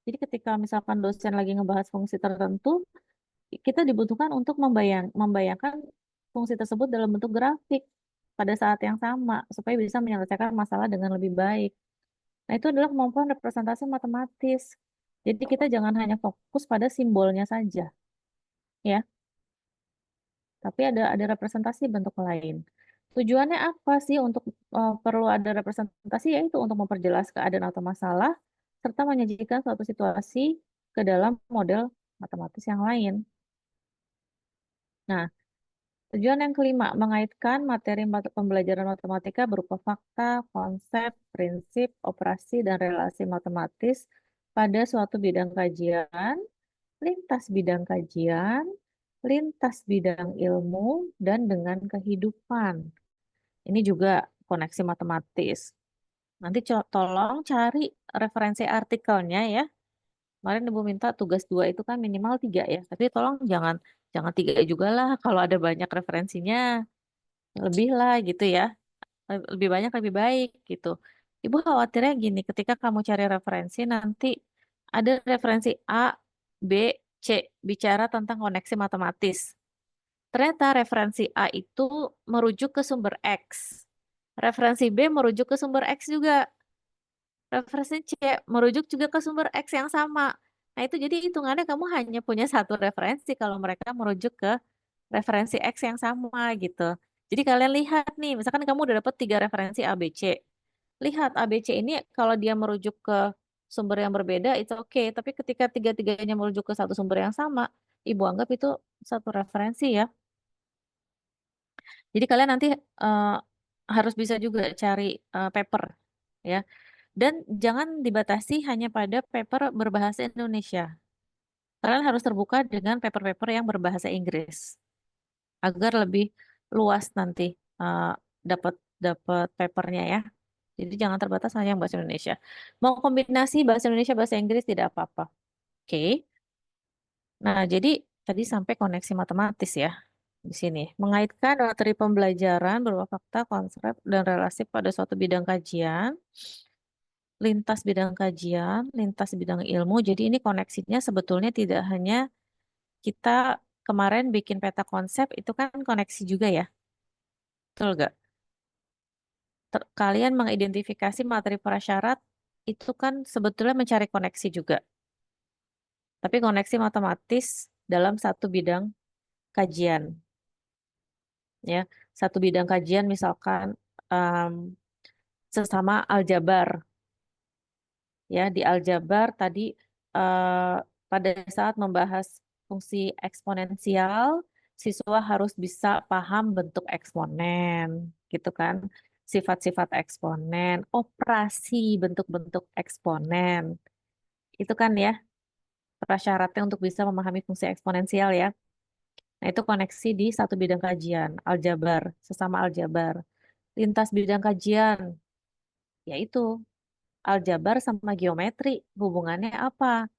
Jadi ketika misalkan dosen lagi ngebahas fungsi tertentu, kita dibutuhkan untuk membayangkan fungsi tersebut dalam bentuk grafik pada saat yang sama, supaya bisa menyelesaikan masalah dengan lebih baik. Nah, itu adalah kemampuan representasi matematis. Jadi kita jangan hanya fokus pada simbolnya saja, ya, tapi ada representasi bentuk lain. Tujuannya apa sih untuk perlu ada representasi? Yaitu untuk memperjelas keadaan atau masalah, serta menyajikan suatu situasi ke dalam model matematis yang lain. Nah, tujuan yang kelima, mengaitkan materi pembelajaran matematika berupa fakta, konsep, prinsip, operasi, dan relasi matematis pada suatu bidang kajian, lintas bidang kajian, lintas bidang ilmu, dan dengan kehidupan. Ini juga koneksi matematis. Nanti tolong cari referensi artikelnya ya. Kemarin Ibu minta tugas 2 itu kan minimal 3 ya. Tapi tolong jangan jangan 3 juga lah. Kalau ada banyak referensinya, lebih lah gitu ya. Lebih banyak lebih baik gitu. Ibu khawatirnya gini, ketika kamu cari referensi nanti ada referensi A, B, C bicara tentang koneksi matematis. Ternyata referensi A itu merujuk ke sumber X. Referensi B merujuk ke sumber X juga. Referensi C merujuk juga ke sumber X yang sama. Nah, itu jadi hitungannya kamu hanya punya satu referensi kalau mereka merujuk ke referensi X yang sama gitu. Jadi kalian lihat nih, misalkan kamu udah dapat 3 referensi A, B, C. Lihat A, B, C ini kalau dia merujuk ke sumber yang berbeda, itu oke. Tapi ketika tiga-tiganya merujuk ke satu sumber yang sama, Ibu anggap itu satu referensi ya. Jadi kalian nanti harus bisa juga cari paper ya. Dan jangan dibatasi hanya pada paper berbahasa Indonesia. Kalian harus terbuka dengan paper-paper yang berbahasa Inggris agar lebih luas nanti dapat dapat papernya ya. Jadi jangan terbatas hanya yang bahasa Indonesia. Mau kombinasi bahasa Indonesia bahasa Inggris tidak apa-apa. Oke. Nah, jadi tadi sampai koneksi matematis ya di sini. Mengaitkan materi pembelajaran berupa fakta, konsep, dan relasi pada suatu bidang kajian, lintas bidang kajian, lintas bidang ilmu. Jadi ini koneksinya sebetulnya tidak hanya kita kemarin bikin peta konsep itu kan koneksi juga ya. Betul nggak? Kalian mengidentifikasi materi prasyarat itu kan sebetulnya mencari koneksi juga. Tapi koneksi matematis dalam satu bidang kajian. Ya, satu bidang kajian misalkan em, sesama aljabar. Ya, di aljabar tadi pada saat membahas fungsi eksponensial, siswa harus bisa paham bentuk eksponen, gitu kan? Sifat-sifat eksponen, operasi bentuk-bentuk eksponen. Itu kan ya prasyaratnya untuk bisa memahami fungsi eksponensial ya. Nah, itu koneksi di satu bidang kajian, aljabar, sesama aljabar. Lintas bidang kajian, yaitu aljabar sama geometri. Hubungannya apa?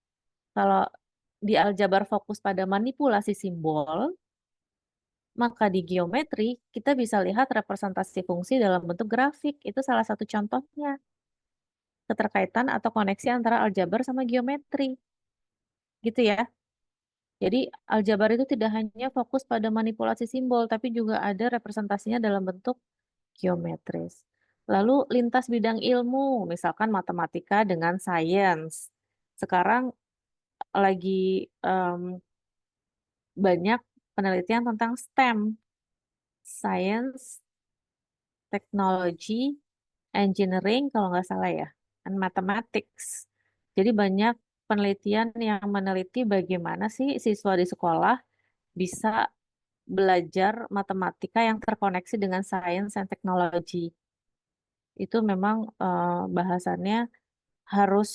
Kalau di aljabar fokus pada manipulasi simbol, maka di geometri kita bisa lihat representasi fungsi dalam bentuk grafik. Itu salah satu contohnya. Keterkaitan atau koneksi antara aljabar sama geometri. Gitu ya. Jadi aljabar itu tidak hanya fokus pada manipulasi simbol, tapi juga ada representasinya dalam bentuk geometris. Lalu lintas bidang ilmu, misalkan matematika dengan sains. Sekarang lagi banyak penelitian tentang STEM, Science, Technology, Engineering kalau nggak salah ya, and Mathematics. Jadi banyak penelitian yang meneliti bagaimana sih siswa di sekolah bisa belajar matematika yang terkoneksi dengan sains dan teknologi. Itu memang bahasannya harus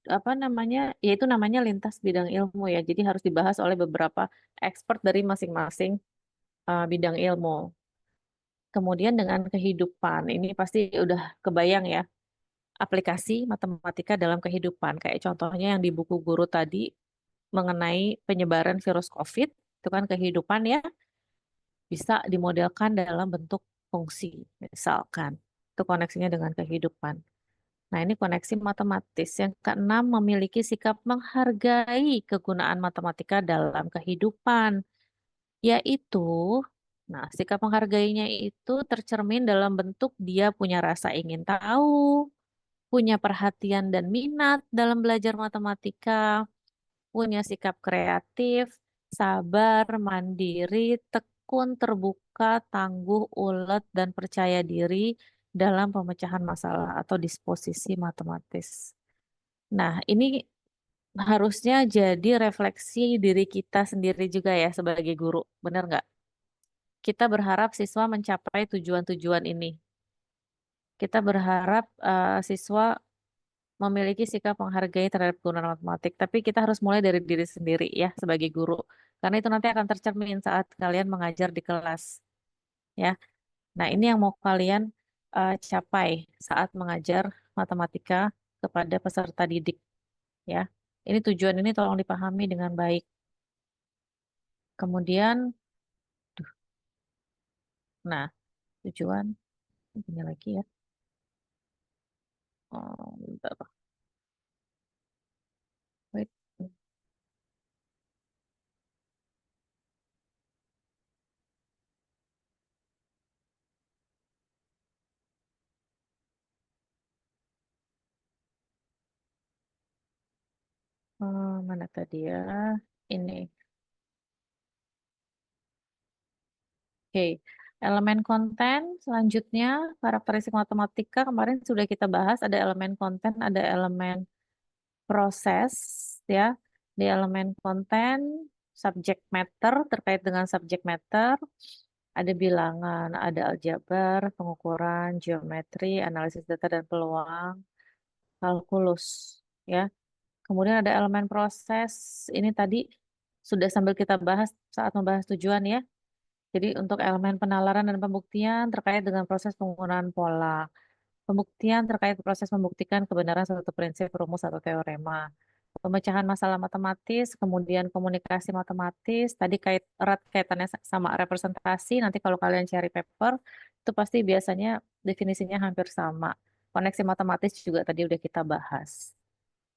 apa namanya, ya itu namanya lintas bidang ilmu ya. Jadi harus dibahas oleh beberapa expert dari masing-masing bidang ilmu. Kemudian dengan kehidupan, ini pasti udah kebayang ya, aplikasi matematika dalam kehidupan. Kayak contohnya yang di buku guru tadi mengenai penyebaran virus COVID, itu kan kehidupan ya, bisa dimodelkan dalam bentuk fungsi, misalkan. Itu koneksinya dengan kehidupan. Nah, ini koneksi matematis. Yang keenam, memiliki sikap menghargai kegunaan matematika dalam kehidupan, yaitu, nah, sikap menghargainya itu tercermin dalam bentuk dia punya rasa ingin tahu, punya perhatian dan minat dalam belajar matematika, punya sikap kreatif, sabar, mandiri, tekun, terbuka, tangguh, ulet, dan percaya diri dalam pemecahan masalah atau disposisi matematis. Nah, ini harusnya jadi refleksi diri kita sendiri juga ya sebagai guru, benar nggak? Kita berharap siswa mencapai tujuan-tujuan ini. Kita berharap siswa memiliki sikap menghargai terhadap penggunaan matematik, tapi kita harus mulai dari diri sendiri ya sebagai guru. Karena itu nanti akan tercermin saat kalian mengajar di kelas, ya. Nah, ini yang mau kalian capai saat mengajar matematika kepada peserta didik, ya. Ini tujuan ini tolong dipahami dengan baik. Kemudian, nah, tujuan ini lagi ya. Oh, bentar. Wait. Mana tadi ya? Ini. Oke, elemen konten selanjutnya karakteristik matematika kemarin sudah kita bahas, ada elemen konten, ada elemen proses ya. Di elemen konten subject matter terkait dengan subject matter ada bilangan, ada aljabar, pengukuran, geometri, analisis data dan peluang, kalkulus ya. Kemudian ada elemen proses, ini tadi sudah sambil kita bahas saat membahas tujuan ya. Jadi untuk elemen penalaran dan pembuktian terkait dengan proses penggunaan pola. Pembuktian terkait proses membuktikan kebenaran suatu prinsip, rumus, atau teorema. Pemecahan masalah matematis, kemudian komunikasi matematis, tadi erat kaitannya sama representasi, nanti kalau kalian cari paper, itu pasti biasanya definisinya hampir sama. Koneksi matematis juga tadi udah kita bahas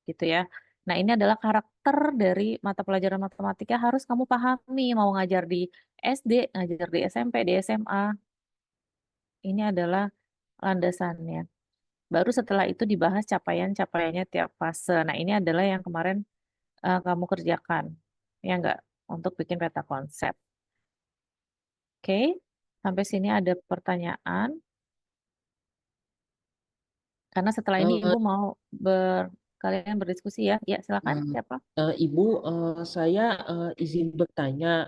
gitu ya. Nah, ini adalah karakter dari mata pelajaran matematika harus kamu pahami mau ngajar di SD, ngajar di SMP, di SMA. Ini adalah landasannya. Baru setelah itu dibahas capaian-capaiannya tiap fase. Nah, ini adalah yang kemarin kamu kerjakan. Ya enggak? Untuk bikin peta konsep. Oke, sampai sini ada pertanyaan. Karena setelah ini Eh, Ibu mau kalian berdiskusi ya. Ya, silakan. eh, Siapa? Ibu, saya izin bertanya.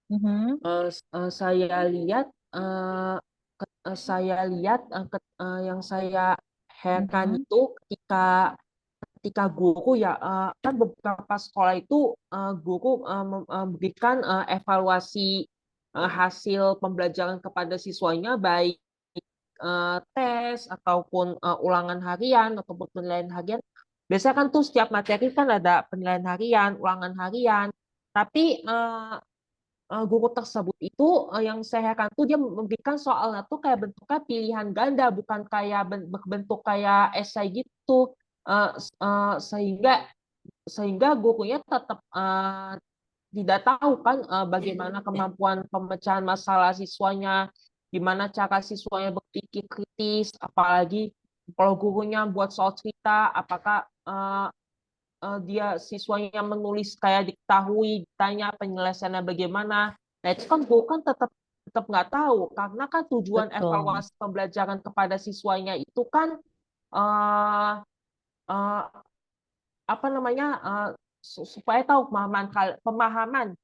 Mhm, Saya lihat, yang saya heran mhm, itu ketika guru ya, kan beberapa sekolah itu guru memberikan evaluasi hasil pembelajaran kepada siswanya, baik tes ataupun ulangan harian ataupun penilaian harian. Biasanya kan tuh setiap materi kan ada penilaian harian, ulangan harian. Tapi guru tersebut itu yang saya heran tuh dia memberikan soalnya tuh kayak bentuknya pilihan ganda, bukan kayak berbentuk kayak esai gitu. Sehingga gurunya tetap tidak tahu kan bagaimana kemampuan pemecahan masalah siswanya, gimana cara siswanya berpikir kritis, apalagi kalau gurunya buat soal cerita, apakah dia siswanya menulis kayak diketahui, ditanya penyelesaiannya bagaimana. Nah itu kan guru kan tetap tetap nggak tahu karena kan tujuan betul. evaluasi pembelajaran kepada siswanya itu kan uh, uh, apa namanya supaya tahu pemahaman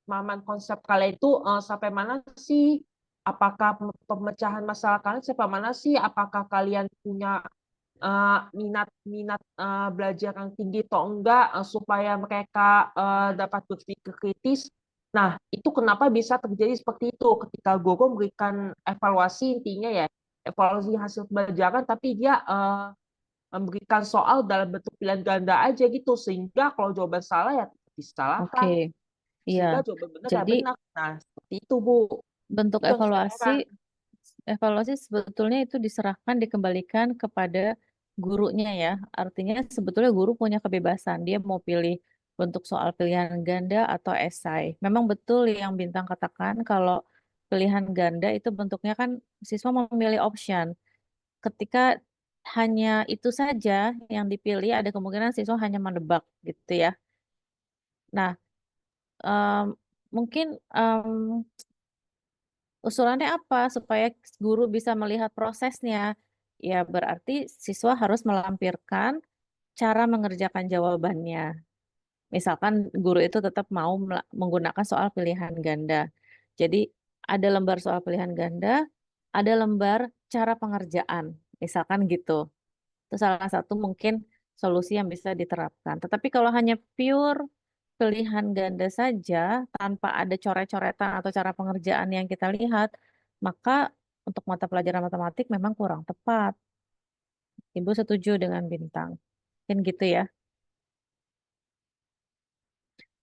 konsep kalian itu sampai mana sih, apakah pemecahan masalah kalian sampai mana sih, apakah kalian punya minat minat belajar yang tinggi atau enggak, supaya mereka dapat berpikir kritis. Nah, itu kenapa bisa terjadi seperti itu ketika guru memberikan evaluasi, intinya ya evaluasi hasil pembelajaran, tapi dia memberikan soal dalam bentuk pilihan ganda aja gitu, sehingga kalau jawaban salah ya Oke, disalahkan, iya. sehingga jawaban benar ya Jadi benar. Nah, seperti itu Bu, bentuk itu yang saya evaluasi, heran. evaluasi sebetulnya itu diserahkan, dikembalikan kepada gurunya ya. Artinya sebetulnya guru punya kebebasan. Dia mau pilih bentuk soal pilihan ganda atau esai. Memang betul yang Bintang katakan kalau pilihan ganda itu bentuknya kan siswa memilih option. Ketika hanya itu saja yang dipilih, ada kemungkinan siswa hanya menebak gitu ya. Nah, em, mungkin usulannya apa supaya guru bisa melihat prosesnya? Ya, berarti siswa harus melampirkan cara mengerjakan jawabannya. Misalkan guru itu tetap mau menggunakan soal pilihan ganda. Jadi ada lembar soal pilihan ganda, ada lembar cara pengerjaan, misalkan gitu. Itu salah satu mungkin solusi yang bisa diterapkan. Tetapi kalau hanya pure pilihan ganda saja, tanpa ada coret-coretan atau cara pengerjaan yang kita lihat, maka untuk mata pelajaran matematik memang kurang tepat. Ibu setuju dengan Bintang. Mungkin gitu ya.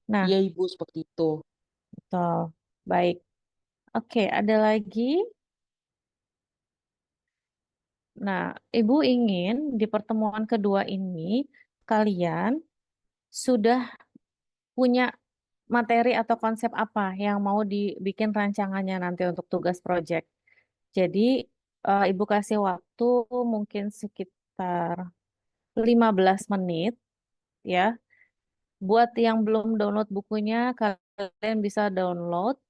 Nah, Iya Ibu, seperti itu. betul. Baik. Oke, ada lagi. Nah, Ibu ingin di pertemuan kedua ini kalian sudah punya materi atau konsep apa yang mau dibikin rancangannya nanti untuk tugas proyek. Jadi, Ibu kasih waktu mungkin sekitar 15 menit ya. Buat yang belum download bukunya, kalian bisa download,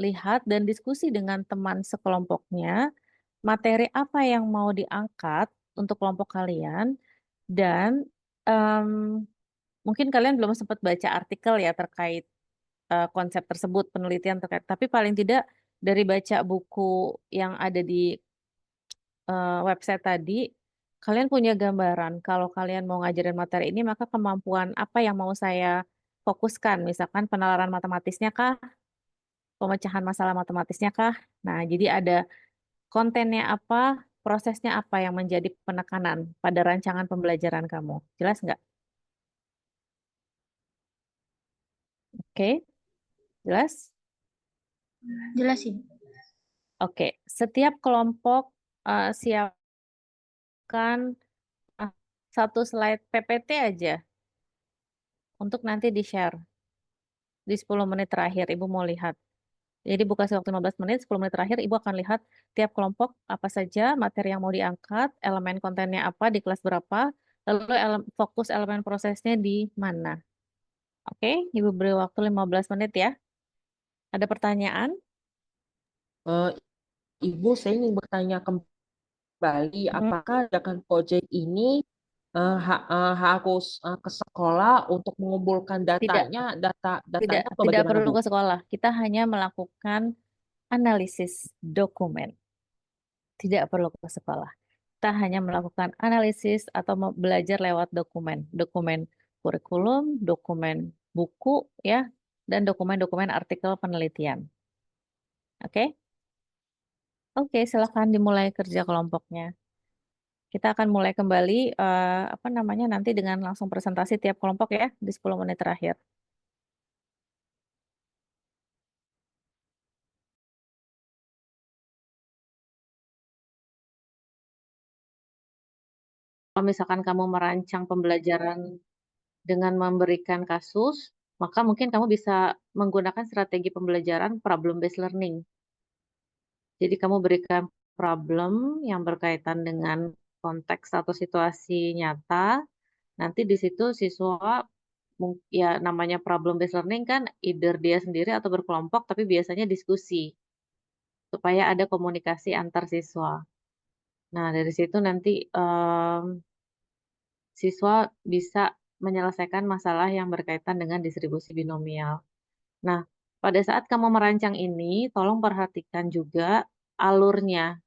lihat, dan diskusi dengan teman sekelompoknya. Materi apa yang mau diangkat untuk kelompok kalian, dan em, mungkin kalian belum sempat baca artikel ya terkait konsep tersebut, penelitian terkait. Tapi paling tidak dari baca buku yang ada di website tadi, kalian punya gambaran kalau kalian mau ngajarin materi ini, maka kemampuan apa yang mau saya fokuskan, misalkan penalaran matematisnya kah, pemecahan masalah matematisnya kah. Nah, jadi ada kontennya apa, prosesnya apa yang menjadi penekanan pada rancangan pembelajaran kamu. Jelas nggak? Oke, jelas? Jelas Ibu. Oke, setiap kelompok siapkan ah, satu slide PPT aja untuk nanti di-share di 10 menit terakhir. Ibu mau lihat. Jadi buka kasih waktu 15 menit, 10 menit terakhir Ibu akan lihat tiap kelompok apa saja materi yang mau diangkat, elemen kontennya apa, di kelas berapa, lalu fokus elemen prosesnya di mana. Oke, Ibu beri waktu 15 menit ya. Ada pertanyaan? Eh, Ibu, saya ingin bertanya kembali, Hmm, apakah ajakan proyek ini harus ke sekolah untuk mengumpulkan Tidak, tidak, datanya atau tidak bagaimana, perlu Bu? ke sekolah. Kita hanya melakukan analisis dokumen. Tidak perlu ke sekolah. Kita hanya melakukan analisis atau belajar lewat dokumen. Dokumen kurikulum, dokumen buku, ya, dan dokumen-dokumen artikel penelitian. Oke? Oke, silakan dimulai kerja kelompoknya. Kita akan mulai kembali, apa namanya, nanti dengan langsung presentasi tiap kelompok ya, di 10 menit terakhir. Kalau misalkan kamu merancang pembelajaran dengan memberikan kasus, maka mungkin kamu bisa menggunakan strategi pembelajaran problem-based learning. Jadi kamu berikan problem yang berkaitan dengan konteks atau situasi nyata. Nanti di situ siswa ya namanya problem-based learning kan either dia sendiri atau berkelompok, tapi biasanya diskusi supaya ada komunikasi antar siswa. Nah, dari situ nanti siswa bisa menyelesaikan masalah yang berkaitan dengan distribusi binomial. Nah, pada saat kamu merancang ini, tolong perhatikan juga alurnya.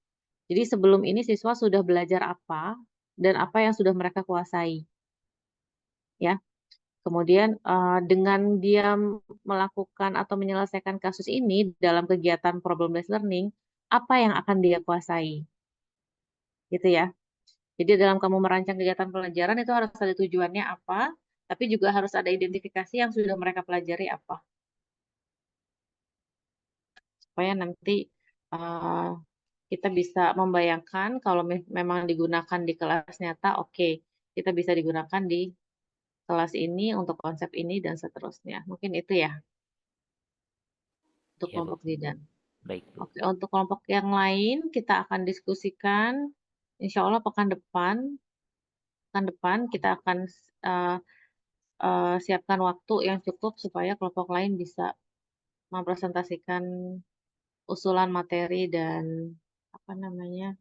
Jadi sebelum ini siswa sudah belajar apa dan apa yang sudah mereka kuasai, ya. Kemudian dengan dia melakukan atau menyelesaikan kasus ini dalam kegiatan problem-based learning, apa yang akan dia kuasai, gitu ya. Jadi dalam kamu merancang kegiatan pelajaran itu harus ada tujuannya apa, tapi juga harus ada identifikasi yang sudah mereka pelajari apa, supaya nanti eh, kita bisa membayangkan kalau memang digunakan di kelas nyata, oke, kita bisa digunakan di kelas ini untuk konsep ini dan seterusnya. Mungkin itu ya untuk Iya, Bu. kelompok Zidan. Baik, Bu. Oke, untuk kelompok yang lain kita akan diskusikan, insya Allah pekan depan kita akan uh, siapkan waktu yang cukup supaya kelompok lain bisa mempresentasikan usulan materi dan apa namanya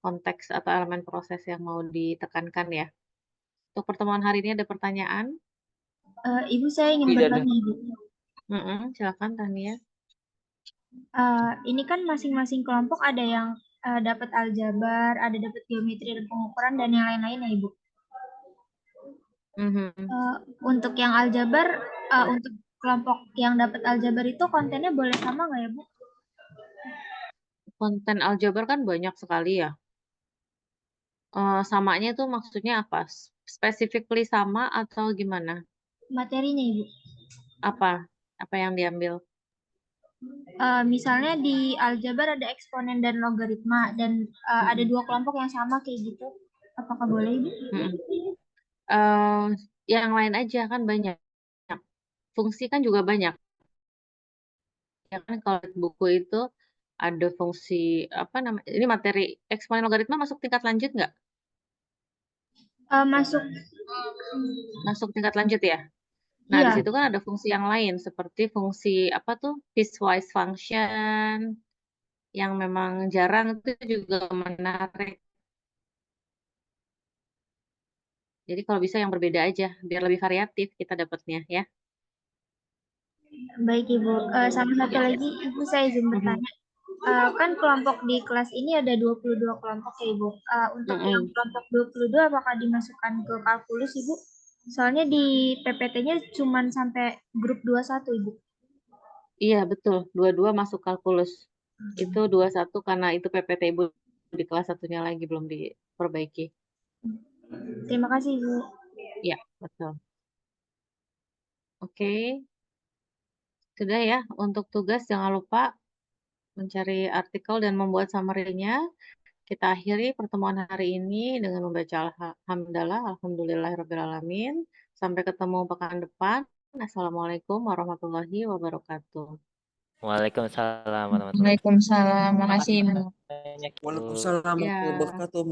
konteks atau elemen proses yang mau ditekankan ya. Untuk pertemuan hari ini ada pertanyaan? Ibu, saya ingin Tidak ada. bertanya, Ibu. Silakan Tania. Ini kan masing-masing kelompok ada yang dapat aljabar, ada dapat geometri dan pengukuran, dan yang lain-lain ya, Ibu. Mhm. Untuk yang aljabar, untuk kelompok yang dapat aljabar itu kontennya boleh sama nggak ya, Bu? Konten aljabar kan banyak sekali ya. Samanya itu maksudnya apa? Specifically sama atau gimana? Materinya, Ibu. Apa? Apa yang diambil? Misalnya di aljabar ada eksponen dan logaritma, dan ada dua kelompok yang sama kayak gitu. Apakah boleh, Ibu? Yang lain aja kan banyak. Fungsi kan juga banyak. Ya kan kalau di buku itu ada fungsi apa namanya? Ini materi eksponen logaritma masuk tingkat lanjut nggak? Masuk. Masuk tingkat lanjut ya? Nah, di Iya. situ kan ada fungsi yang lain seperti fungsi apa tuh piecewise function yang memang jarang itu juga menarik. Jadi kalau bisa yang berbeda aja biar lebih variatif kita dapatnya ya. Baik, Ibu. Sama satu lagi, Ibu, saya izin bertanya. Kan kelompok di kelas ini ada 22 kelompok ya, Ibu. Untuk yang kelompok 22 apakah dimasukkan ke kalkulus, Ibu? Soalnya di PPT-nya cuma sampai grup 21, Ibu. Iya, betul. Dua-dua masuk kalkulus. Itu 21 karena itu PPT Ibu di kelas satunya lagi belum diperbaiki. Terima kasih, Ibu. Iya, betul. Oke. Sudah ya, untuk tugas jangan lupa mencari artikel dan membuat summary-nya. Kita akhiri pertemuan hari ini dengan membaca alhamdulillah, alhamdulillahirrabbilalamin. Sampai ketemu pekan depan. Assalamualaikum warahmatullahi wabarakatuh. Waalaikumsalam warahmatullahi Waalaikumsalam. Makasih, Ibu. wabarakatuh. Waalaikumsalam warahmatullahi Ya. wabarakatuh.